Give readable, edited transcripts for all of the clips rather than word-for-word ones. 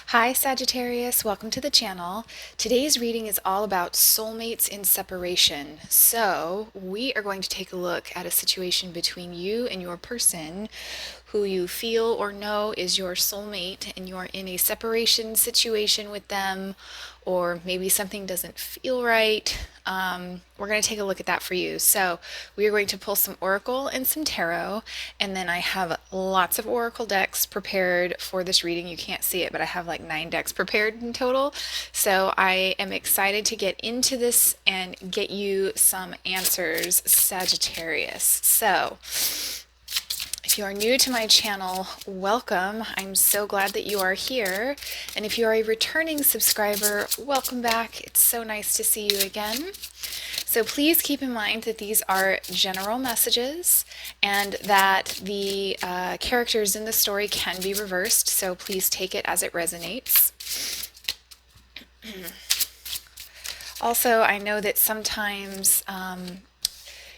Hi Sagittarius, welcome to the channel. Today's reading is all about soulmates in separation. So we are going to take a look at a situation between you and your person who you feel or know is your soulmate, and you're in a separation situation with them, or maybe something doesn't feel right. We're going to take a look at that for you. So we are going to pull some oracle and some tarot, and then I have lots of oracle decks prepared for this reading. You can't see it, but I have like 9 decks prepared in total. So I am excited to get into this and get you some answers, Sagittarius. So if you are new to my channel, welcome. I'm so glad that you are here. And if you are a returning subscriber, welcome back. It's so nice to see you again. So please keep in mind that these are general messages and that the characters in the story can be reversed. So please take it as it resonates. Also, I know that sometimes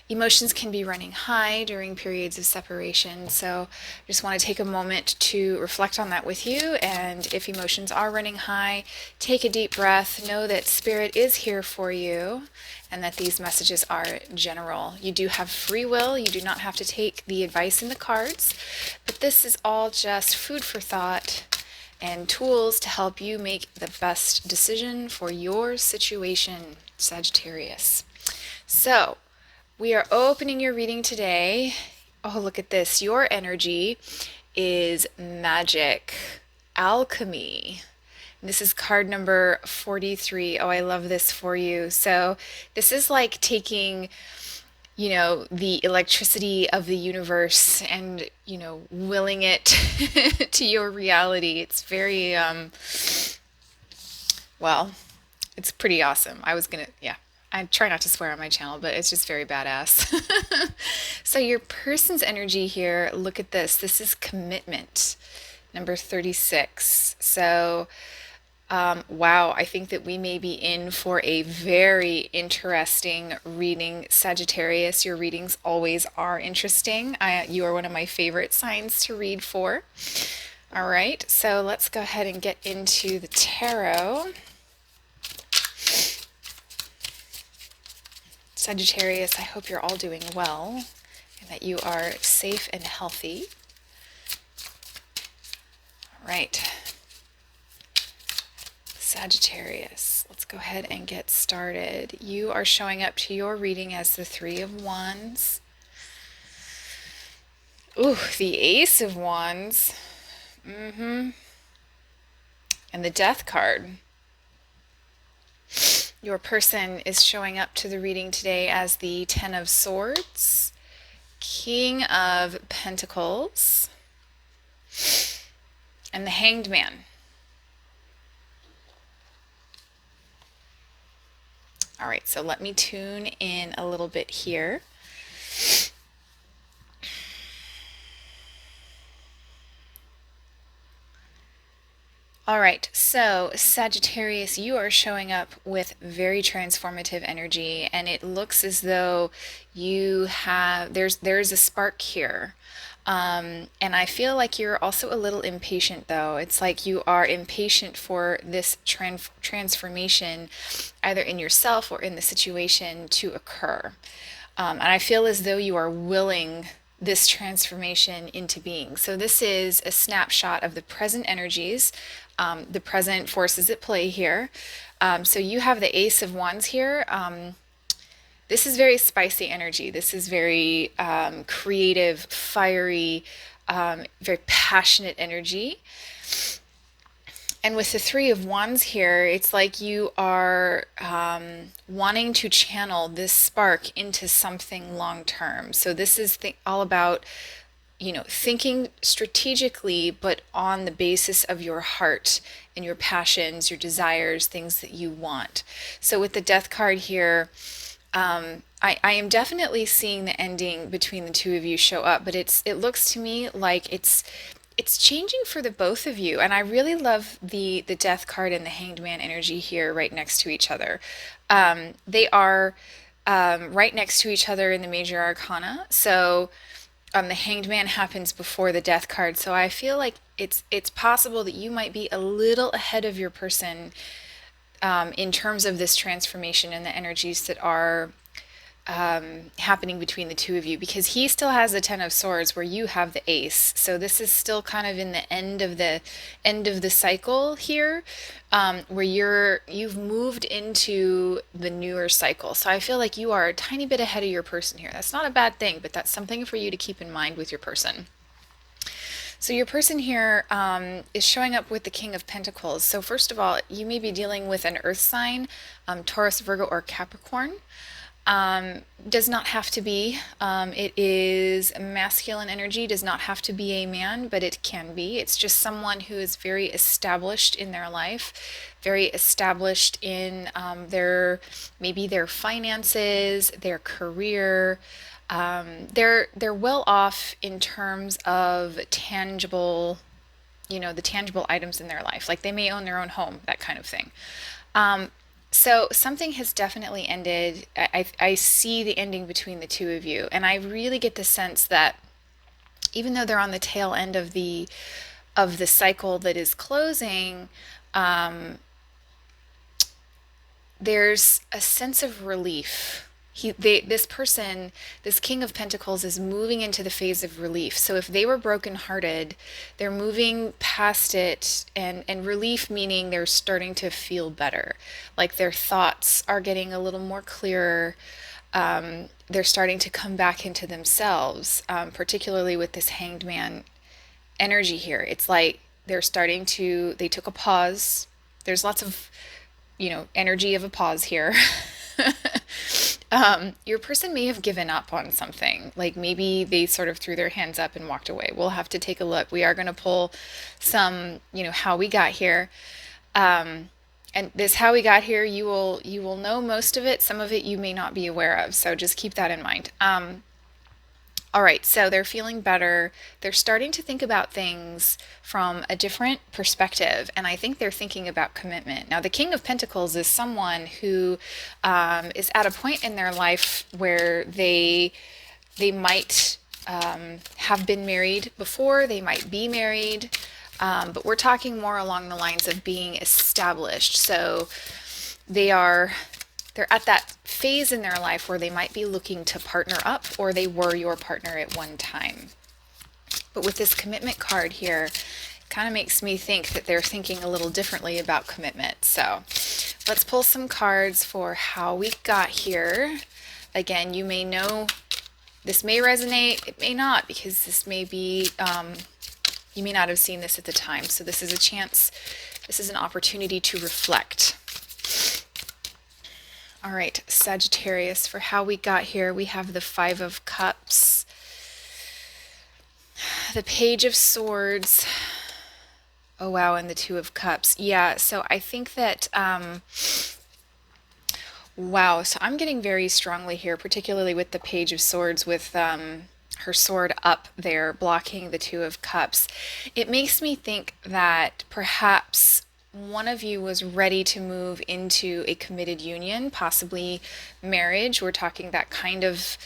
emotions can be running high during periods of separation, so I just want to take a moment to reflect on that with you. And if emotions are running high, take a deep breath. Know that Spirit is here for you and that these messages are general. You do have free will. You do not have to take the advice in the cards, but this is all just food for thought and tools to help you make the best decision for your situation, Sagittarius. So, we are opening your reading today. Oh, look at this. Your energy is magic, alchemy. This is card number 43. Oh, I love this for you. So this is like taking, the electricity of the universe and, willing it to your reality. It's very, well, it's pretty awesome. I try not to swear on my channel, but it's just very badass. So your person's energy here, look at this. This is commitment, number 36. So, wow, I think that we may be in for a very interesting reading, Sagittarius. Your readings always are interesting. You are one of my favorite signs to read for. All right, so let's go ahead and get into the tarot. Sagittarius, I hope you're all doing well and that you are safe and healthy. All right. Sagittarius, let's go ahead and get started. You are showing up to your reading as the Three of Wands. Ooh, the Ace of Wands. And the Death card. Your person is showing up to the reading today as the Ten of Swords, King of Pentacles, and the Hanged Man. All right, so let me tune in a little bit here. All right, so Sagittarius, you are showing up with very transformative energy, and it looks as though you have, there's a spark here. And I feel like you're also a little impatient, though. It's like you are impatient for this transformation, either in yourself or in the situation, to occur. And I feel as though you are willing this transformation into being. So this is a snapshot of the present energies, the present forces at play here. So you have the Ace of Wands here. This is very spicy energy. This is very creative, fiery, very passionate energy. And with the Three of Wands here, it's like you are wanting to channel this spark into something long term. So this is all about, thinking strategically, but on the basis of your heart and your passions, your desires, things that you want. So with the Death card here, I am definitely seeing the ending between the two of you show up, but it looks to me like it's changing for the both of you. And I really love the Death card and the Hanged Man energy here right next to each other. They are right next to each other in the major arcana. So the Hanged Man happens before the Death card. So I feel like it's possible that you might be a little ahead of your person in terms of this transformation and the energies that are happening between the two of you, because he still has the Ten of Swords where you have the Ace. So this is still kind of in the end of the cycle here, where you've moved into the newer cycle. So I feel like you are a tiny bit ahead of your person here. That's not a bad thing, but that's something for you to keep in mind with your person. So your person here is showing up with the King of Pentacles. So first of all, you may be dealing with an earth sign, Taurus, Virgo, or Capricorn. Does not have to be. It is masculine energy, does not have to be a man, but it can be. It's just someone who is very established in their life, very established in maybe their finances, their career. They're well off in terms of tangible, the tangible items in their life. Like they may own their own home, that kind of thing. So something has definitely ended. I see the ending between the two of you, and I really get the sense that even though they're on the tail end of the cycle that is closing, there's a sense of relief. This person, this King of Pentacles, is moving into the phase of relief. So if they were brokenhearted, they're moving past it, and relief meaning they're starting to feel better. Like their thoughts are getting a little more clearer. They're starting to come back into themselves, particularly with this Hanged Man energy here. It's like they took a pause. There's lots of, energy of a pause here. Your person may have given up on something. Like maybe they sort of threw their hands up and walked away. We'll have to take a look. We are going to pull some, how we got here. And this how we got here, you will know most of it. Some of it you may not be aware of. So just keep that in mind. All right, so they're feeling better. They're starting to think about things from a different perspective, and I think they're thinking about commitment. Now, the King of Pentacles is someone who is at a point in their life where they might have been married before, they might be married, but we're talking more along the lines of being established. So they're at that phase in their life where they might be looking to partner up, or they were your partner at one time. But with this commitment card here, it kind of makes me think that they're thinking a little differently about commitment. So let's pull some cards for how we got here. Again, you may know this may resonate, it may not, because this may be, you may not have seen this at the time. So this is a chance, this is an opportunity to reflect. All right, Sagittarius, for how we got here, we have the Five of Cups, the Page of Swords, oh wow, and the Two of Cups. Yeah, so I think that, wow, so I'm getting very strongly here, particularly with the Page of Swords, with her sword up there blocking the Two of Cups. It makes me think that perhaps one of you was ready to move into a committed union, possibly marriage. We're talking that kind of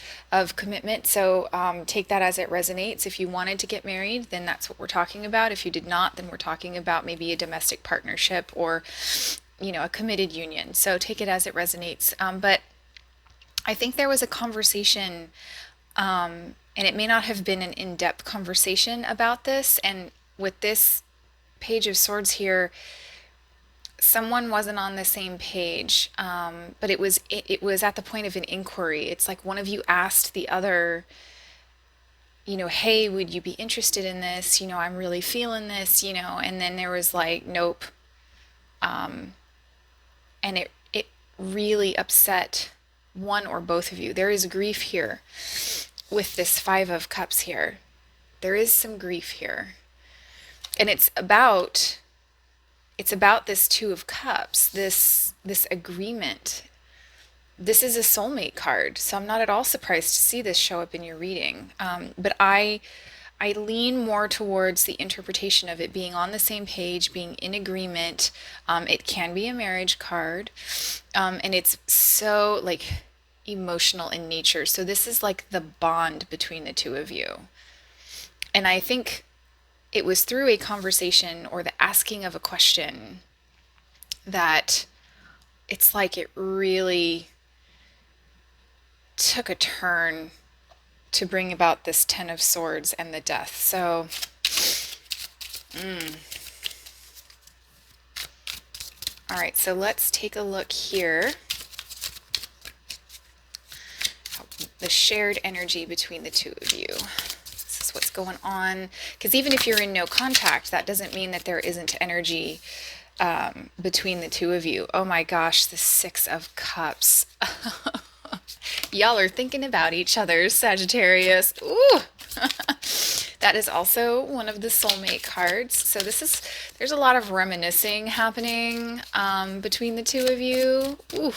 commitment. So take that as it resonates. If you wanted to get married, then that's what we're talking about. If you did not, then we're talking about maybe a domestic partnership or, a committed union. So take it as it resonates. But I think there was a conversation, and it may not have been an in-depth conversation about this. And with this Page of Swords here, someone wasn't on the same page, but it was at the point of an inquiry. It's like one of you asked the other, hey, would you be interested in this? I'm really feeling this, and then there was like, nope. And it really upset one or both of you. There is grief here with this Five of Cups here. There is some grief here. And it's about this Two of Cups, this agreement. This is a soulmate card, so I'm not at all surprised to see this show up in your reading. But I lean more towards the interpretation of it being on the same page, being in agreement. It can be a marriage card, and it's so like emotional in nature. So this is like the bond between the two of you. And I think it was through a conversation or the asking of a question that it's like it really took a turn to bring about this Ten of Swords and the Death. So, all right, so let's take a look here. The shared energy between the two of you. This is what's going on. Because even if you're in no contact, that doesn't mean that there isn't energy between the two of you. Oh my gosh, the Six of Cups. Y'all are thinking about each other, Sagittarius. Ooh! That is also one of the soulmate cards. So there's a lot of reminiscing happening between the two of you. Ooh.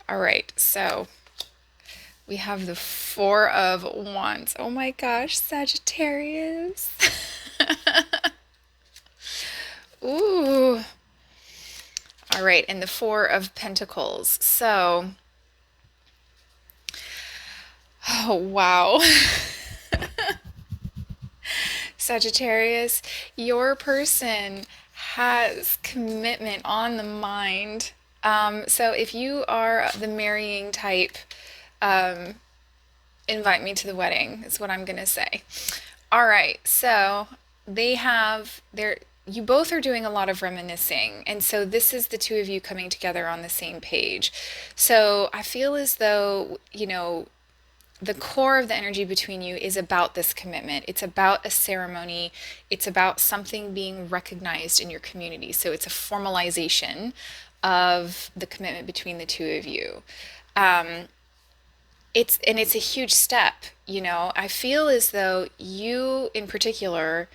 All right, so we have the Four of Wands. Oh my gosh, Sagittarius. Ooh. All right, and the Four of Pentacles. So, oh wow. Sagittarius, your person has commitment on the mind. So if you are the marrying type, invite me to the wedding, is what I'm going to say. All right, so you both are doing a lot of reminiscing, and so this is the two of you coming together on the same page. So I feel as though, the core of the energy between you is about this commitment. It's about a ceremony. It's about something being recognized in your community. So it's a formalization of the commitment between the two of you. It's a huge step, I feel as though you in particular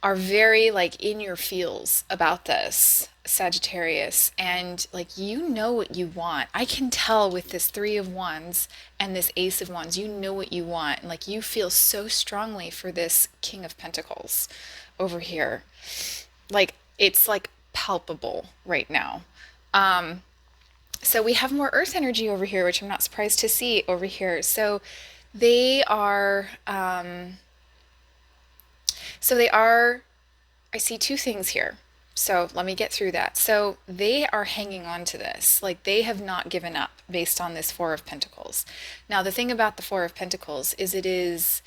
are very like in your feels about this, Sagittarius, and like you know what you want. I can tell with this Three of Wands and this Ace of Wands, you know what you want, and like you feel so strongly for this King of Pentacles over here. Like it's like palpable right now. So we have more earth energy over here, which I'm not surprised to see over here. So they are, I see two things here. So let me get through that. So they are hanging on to this. Like they have not given up based on this Four of Pentacles. Now, the thing about the Four of Pentacles is it is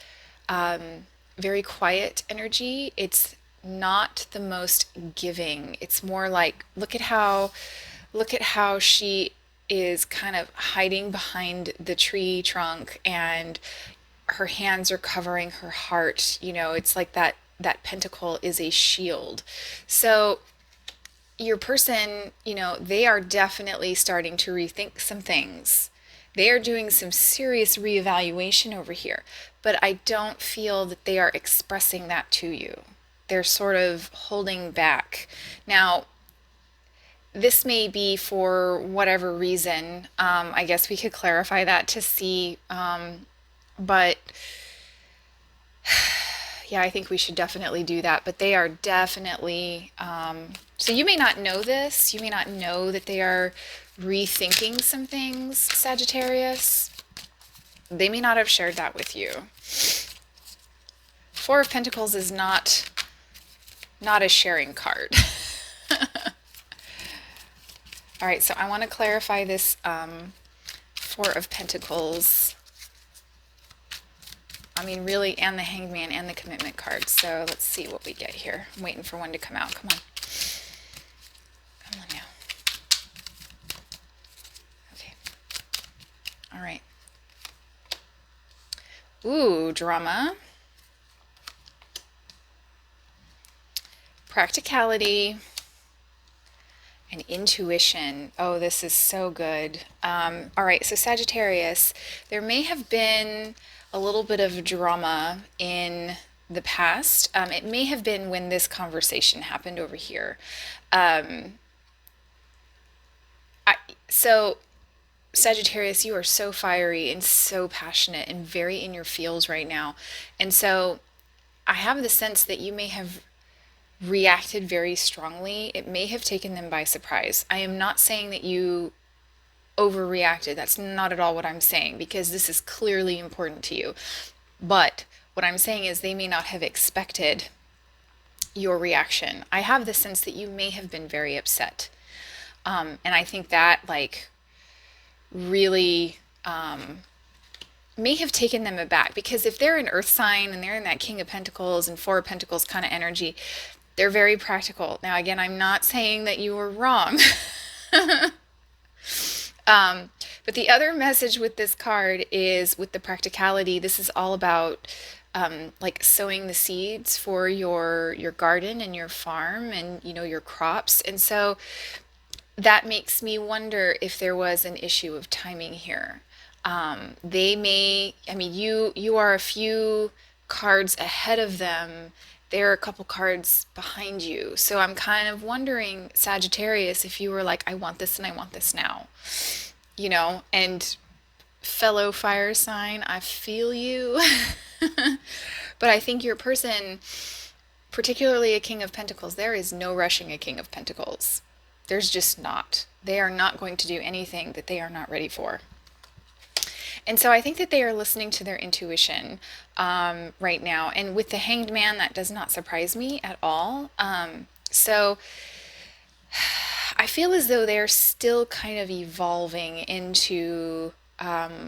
very quiet energy. It's not the most giving. It's more like, look at how she is kind of hiding behind the tree trunk and her hands are covering her heart. It's like that pentacle is a shield. So your person, they are definitely starting to rethink some things. They are doing some serious reevaluation over here, but I don't feel that they are expressing that to you. They're sort of holding back. Now, this may be for whatever reason. I guess we could clarify that to see. But yeah, I think we should definitely do that. But they are definitely, so you may not know this. You may not know that they are rethinking some things, Sagittarius. They may not have shared that with you. Four of Pentacles is not a sharing card. All right, so I want to clarify this Four of Pentacles. I mean, really, and the Hanged Man and the Commitment card. So let's see what we get here. I'm waiting for one to come out. Come on. Come on now. Okay. All right. Ooh, drama. Practicality. And intuition. Oh, this is so good. All right, so Sagittarius, there may have been a little bit of drama in the past. It may have been when this conversation happened over here. So Sagittarius, you are so fiery and so passionate and very in your feels right now. And so I have the sense that you may have reacted very strongly. It may have taken them by surprise. I am not saying that you overreacted. That's not at all what I'm saying, because this is clearly important to you. But What I'm saying is they may not have expected your reaction. I have the sense that you may have been very upset. And I think that like really may have taken them aback, because if they're an earth sign and they're in that King of Pentacles and Four of Pentacles kind of energy, they're very practical. Now, again, I'm not saying that you were wrong. But the other message with this card is with the practicality. This is all about like sowing the seeds for your garden and your farm and your crops. And so that makes me wonder if there was an issue of timing here. They may, I mean, you are a few cards ahead of them. They're a couple cards behind you. So I'm kind of wondering, Sagittarius, if you were like, I want this and I want this now, and fellow fire sign, I feel you. But I think your person, particularly a King of Pentacles, there is no rushing a King of Pentacles. There's just not. They are not going to do anything that they are not ready for. And so I think that they are listening to their intuition right now. And with the Hanged Man, that does not surprise me at all. So I feel as though they're still kind of evolving into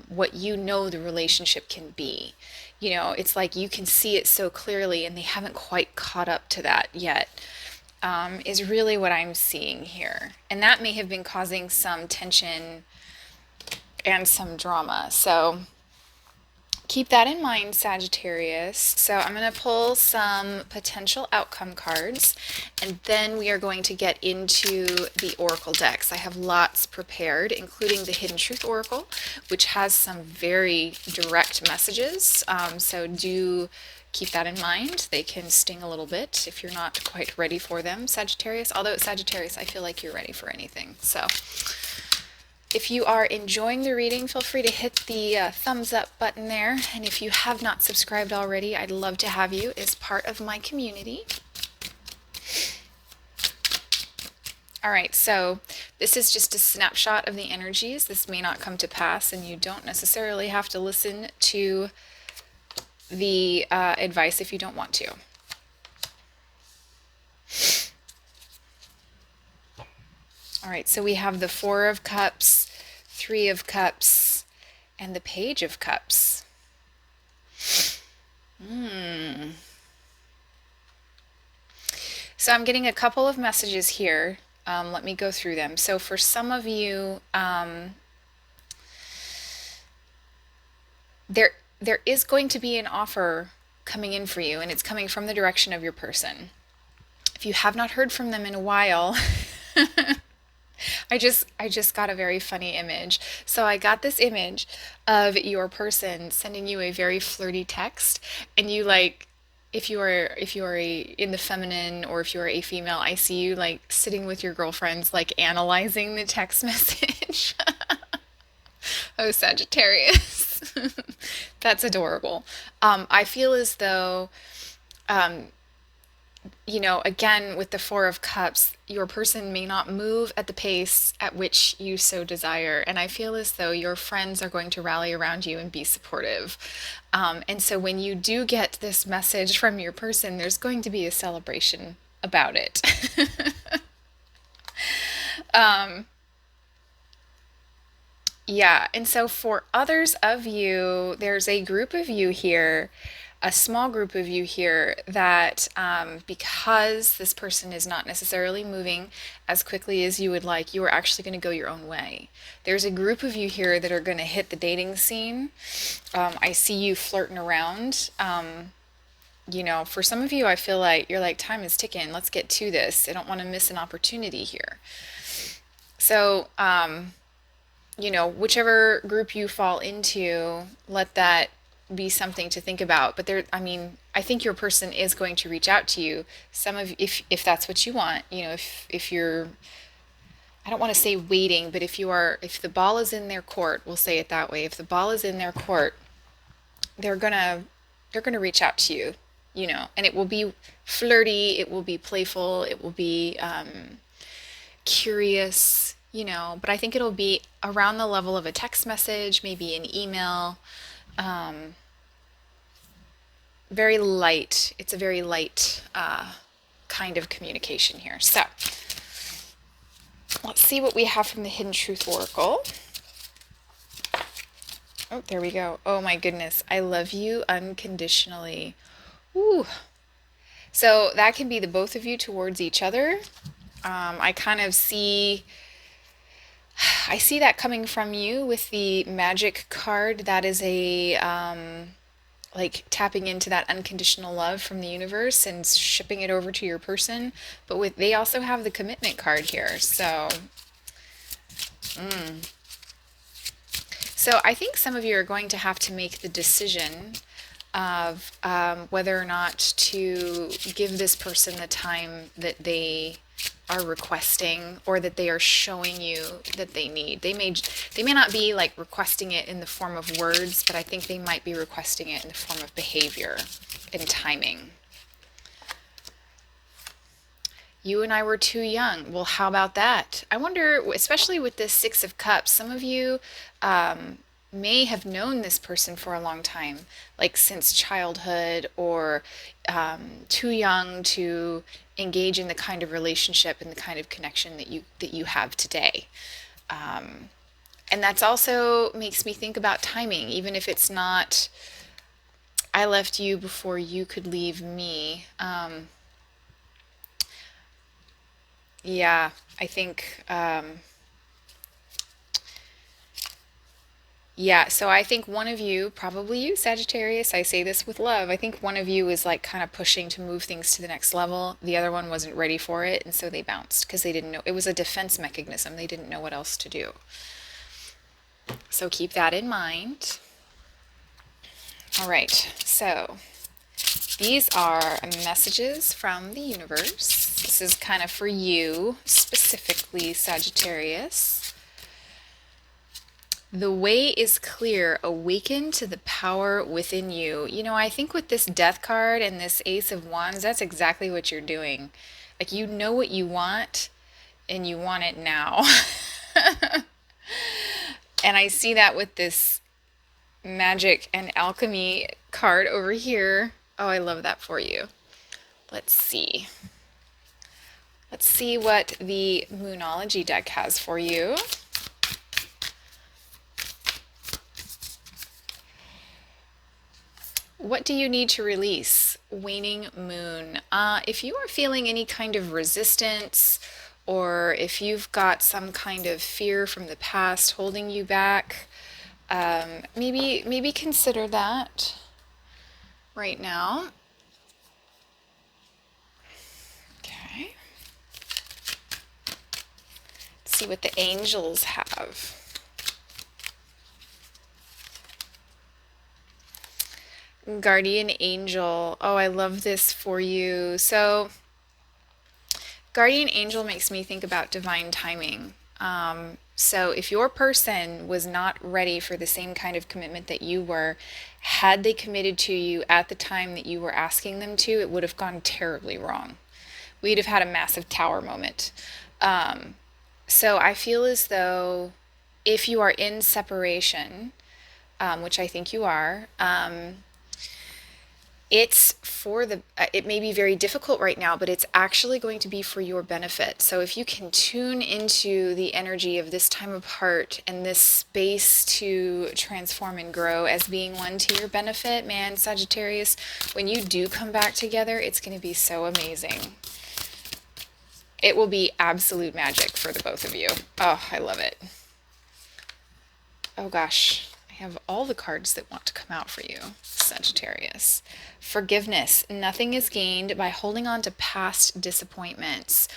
what the relationship can be. It's like you can see it so clearly and they haven't quite caught up to that yet, is really what I'm seeing here. And that may have been causing some tension and some drama. So keep that in mind, Sagittarius. So I'm going to pull some potential outcome cards, and then we are going to get into the Oracle decks. I have lots prepared, including the Hidden Truth Oracle, which has some very direct messages. So do keep that in mind. They can sting a little bit if you're not quite ready for them, Sagittarius. Although Sagittarius, I feel like you're ready for anything. So if you are enjoying the reading, feel free to hit the thumbs up button there. And if you have not subscribed already, I'd love to have you as part of my community. All right, so this is just a snapshot of the energies. This may not come to pass, and you don't necessarily have to listen to the advice if you don't want to. All right, so we have the Four of Cups, Three of Cups, and the Page of Cups. So I'm getting a couple of messages here. Let me go through them. So for some of you, there is going to be an offer coming in for you, and it's coming from the direction of your person. If you have not heard from them in a while, I just got a very funny image. So I got this image of your person sending you a very flirty text, and you like, if you are in the feminine, or if you are a female, I see you like sitting with your girlfriends, like analyzing the text message. Oh, Sagittarius. That's adorable. I feel as though, again, with the Four of Cups, your person may not move at the pace at which you so desire. And I feel as though your friends are going to rally around you and be supportive. And so when you do get this message from your person, there's going to be a celebration about it. Yeah, and so for others of you, there's a group of you here, a small group of you here that because this person is not necessarily moving as quickly as you would like, you are actually going to go your own way. There's a group of you here that are going to hit the dating scene. I see you flirting around. For some of you, I feel like you're like, time is ticking. Let's get to this. I don't want to miss an opportunity here. So, whichever group you fall into, let that be something to think about. But I think your person is going to reach out to you. If that's what you want, if you're, I don't want to say waiting, but if the ball is in their court, we'll say it that way. If the ball is in their court, they're gonna reach out to you, and it will be flirty, it will be playful, it will be curious, but I think it'll be around the level of a text message, maybe an email. very light. It's a very light kind of communication here. So let's see what we have from the Hidden Truth Oracle. Oh, there we go. Oh my goodness. I love you unconditionally. Ooh. So that can be the both of you towards each other. I kind of see, I see that coming from you with the magic card. That is a, like tapping into that unconditional love from the universe and shipping it over to your person. But with, they also have the commitment card here. So, so I think some of you are going to have to make the decision of whether or not to give this person the time that they are requesting or that they are showing you that they need. They may not be like requesting it in the form of words, but I think they might be requesting it in the form of behavior and timing. You and I were too young. Well, how about that? I wonder, especially with this Six of Cups, some of you may have known this person for a long time, like since childhood, or too young to engage in the kind of relationship and the kind of connection that you have today. And that's also makes me think about timing, even if it's not, I left you before you could leave me. Yeah, I think, yeah, so I think one of you, probably you, Sagittarius, I say this with love, I think one of you is like kind of pushing to move things to the next level. The other one wasn't ready for it, and so they bounced because they didn't know. It was a defense mechanism. They didn't know what else to do. So keep that in mind. All right, so these are messages from the universe. This is kind of for you, specifically, Sagittarius. The way is clear. Awaken to the power within you. You know, I think with this Death card and this Ace of Wands, that's exactly what you're doing. Like, you know what you want, and you want it now. And I see that with this Magic and Alchemy card over here. Oh, I love that for you. Let's see. Let's see what the Moonology deck has for you. What do you need to release? Waning Moon. If you are feeling any kind of resistance, or if you've got some kind of fear from the past holding you back, maybe consider that right now. Okay. Let's see what the angels have. Guardian Angel. Oh, I love this for you. So, Guardian Angel makes me think about divine timing. So if your person was not ready for the same kind of commitment that you were, had they committed to you at the time that you were asking them to, it would have gone terribly wrong. We'd have had a massive tower moment. So I feel as though if you are in separation, which I think you are, it's for the, it may be very difficult right now, but it's actually going to be for your benefit. So if you can tune into the energy of this time apart and this space to transform and grow as being one to your benefit, man, Sagittarius, when you do come back together, it's going to be so amazing. It will be absolute magic for the both of you. Oh, I love it. Oh gosh. I have all the cards that want to come out for you, Sagittarius. Forgiveness. Nothing is gained by holding on to past disappointments.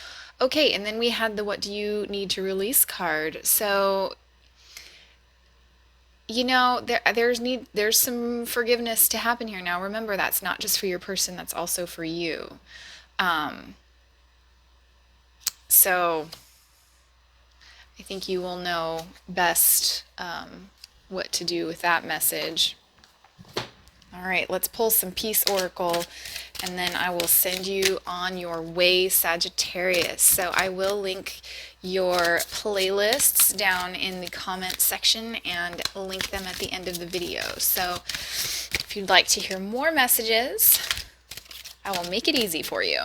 Okay, and then we had the what do you need to release card. So, you know, there's some forgiveness to happen here. Now, remember, that's not just for your person, that's also for you. So, I think you will know best what to do with that message. All right, let's pull some Peace Oracle and then I will send you on your way, Sagittarius. So I will link your playlists down in the comment section and link them at the end of the video. So if you'd like to hear more messages, I will make it easy for you.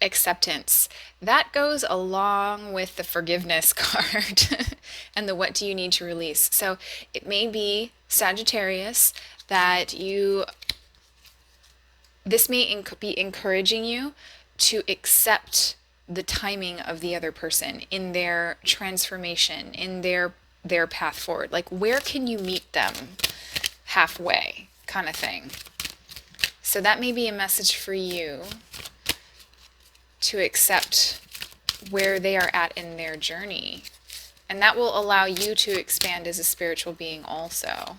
Acceptance. That goes along with the forgiveness card and the what do you need to release. So it may be, Sagittarius, that this may be encouraging you to accept the timing of the other person in their transformation, in their path forward. Like, where can you meet them halfway, kind of thing. So that may be a message for you to accept where they are at in their journey. And that will allow you to expand as a spiritual being also.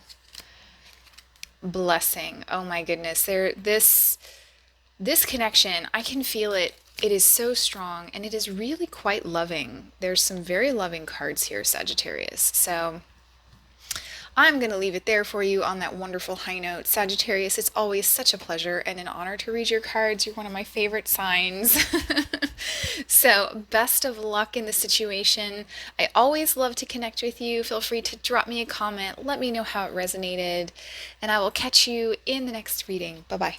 Blessing. Oh my goodness. This connection, I can feel it. It is so strong, and it is really quite loving. There's some very loving cards here, Sagittarius. So I'm going to leave it there for you on that wonderful high note. Sagittarius, it's always such a pleasure and an honor to read your cards. You're one of my favorite signs. So best of luck in the situation. I always love to connect with you. Feel free to drop me a comment. Let me know how it resonated, and I will catch you in the next reading. Bye-bye.